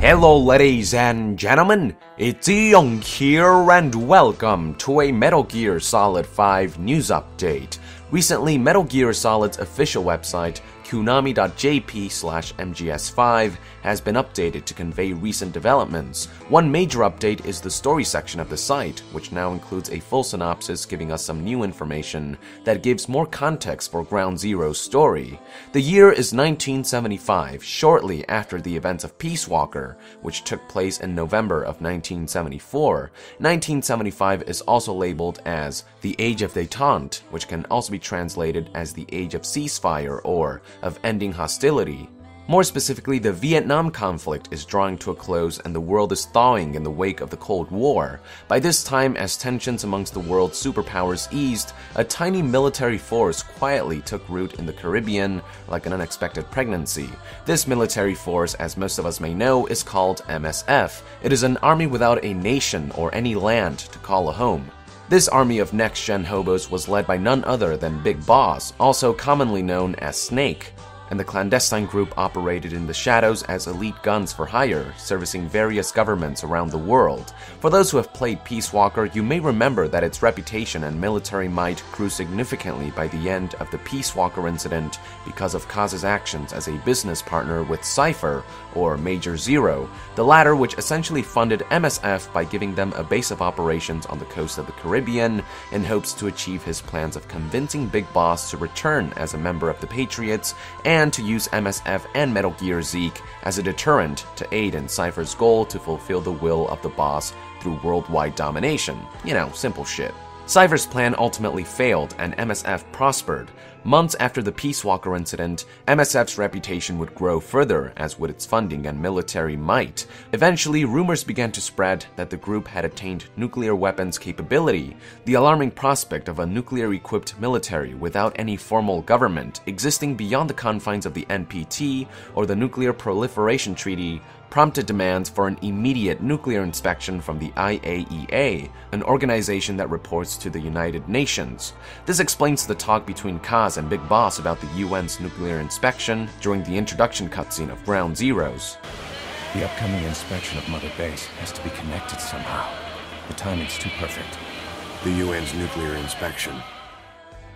Hello ladies and gentlemen, it's Young here and welcome to a Metal Gear Solid 5 news update. Recently, Metal Gear Solid's official website, konami.jp/mgs5, has been updated to convey recent developments. One major update is the story section of the site, which now includes a full synopsis giving us some new information that gives more context for Ground Zero's story. The year is 1975, shortly after the events of Peace Walker, which took place in November of 1974. 1975 is also labeled as the Age of Détente, which can also be translated as the Age of Ceasefire or of ending hostility. More specifically, the Vietnam conflict is drawing to a close and the world is thawing in the wake of the Cold War. By this time, as tensions amongst the world's superpowers eased, a tiny military force quietly took root in the Caribbean like an unexpected pregnancy. This military force, as most of us may know, is called MSF. It is an army without a nation or any land to call a home. This army of next-gen hobos was led by none other than Big Boss, also commonly known as Snake, and the clandestine group operated in the shadows as elite guns for hire, servicing various governments around the world. For those who have played Peace Walker, you may remember that its reputation and military might grew significantly by the end of the Peace Walker incident because of Kaz's actions as a business partner with Cypher, or Major Zero, the latter which essentially funded MSF by giving them a base of operations on the coast of the Caribbean in hopes to achieve his plans of convincing Big Boss to return as a member of the Patriots and to use MSF and Metal Gear Zeke as a deterrent to aid in Cypher's goal to fulfill the will of the boss through worldwide domination. You know, simple shit. Cypher's plan ultimately failed and MSF prospered. Months after the Peace Walker incident, MSF's reputation would grow further, as would its funding and military might. Eventually, rumors began to spread that the group had attained nuclear weapons capability. The alarming prospect of a nuclear-equipped military without any formal government existing beyond the confines of the NPT or the Nuclear Proliferation Treaty prompted demands for an immediate nuclear inspection from the IAEA, an organization that reports to the United Nations. This explains the talk between Kaz and Big Boss about the UN's nuclear inspection during the introduction cutscene of Ground Zeroes. The upcoming inspection of Mother Base has to be connected somehow. The timing's too perfect. The UN's nuclear inspection.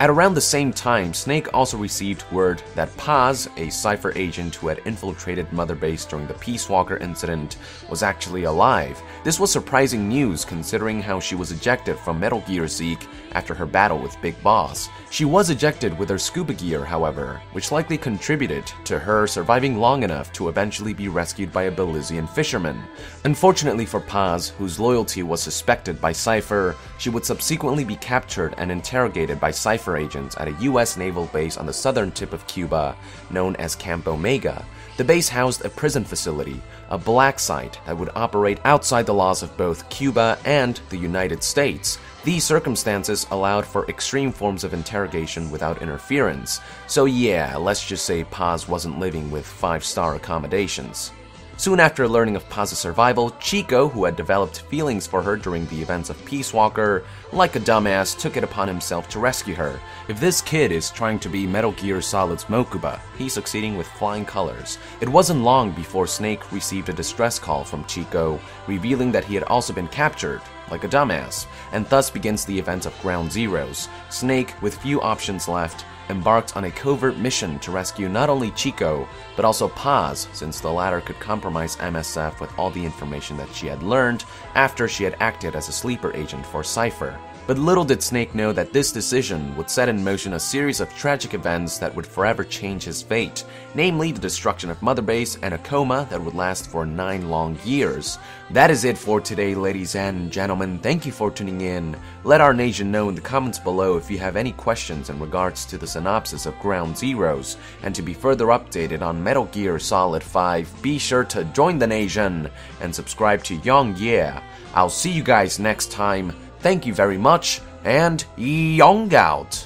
At around the same time, Snake also received word that Paz, a Cypher agent who had infiltrated Mother Base during the Peace Walker incident, was actually alive. This was surprising news considering how she was ejected from Metal Gear Zeke after her battle with Big Boss. She was ejected with her scuba gear, however, which likely contributed to her surviving long enough to eventually be rescued by a Belizean fisherman. Unfortunately for Paz, whose loyalty was suspected by Cypher, she would subsequently be captured and interrogated by Cypher agents at a US naval base on the southern tip of Cuba, known as Camp Omega. The base housed a prison facility, a black site that would operate outside the laws of both Cuba and the United States. These circumstances allowed for extreme forms of interrogation without interference. So yeah, let's just say Paz wasn't living with 5-star accommodations. Soon after learning of Paz's survival, Chico, who had developed feelings for her during the events of Peace Walker, like a dumbass, took it upon himself to rescue her. If this kid is trying to be Metal Gear Solid's Mokuba, he's succeeding with flying colors. It wasn't long before Snake received a distress call from Chico, revealing that he had also been captured, like a dumbass, and thus begins the events of Ground Zeroes. Snake, with few options left, embarked on a covert mission to rescue not only Chico, but also Paz, since the latter could compromise MSF with all the information that she had learned after she had acted as a sleeper agent for Cypher. But little did Snake know that this decision would set in motion a series of tragic events that would forever change his fate, namely the destruction of Mother Base and a coma that would last for 9 long years. That is it for today, ladies and gentlemen. Thank you for tuning in. Let our nation know in the comments below if you have any questions in regards to the synopsis of Ground Zeroes, and to be further updated on Metal Gear Solid 5, be sure to join the nation and subscribe to Young Yeah. I'll see you guys next time. Thank you very much, and Young out!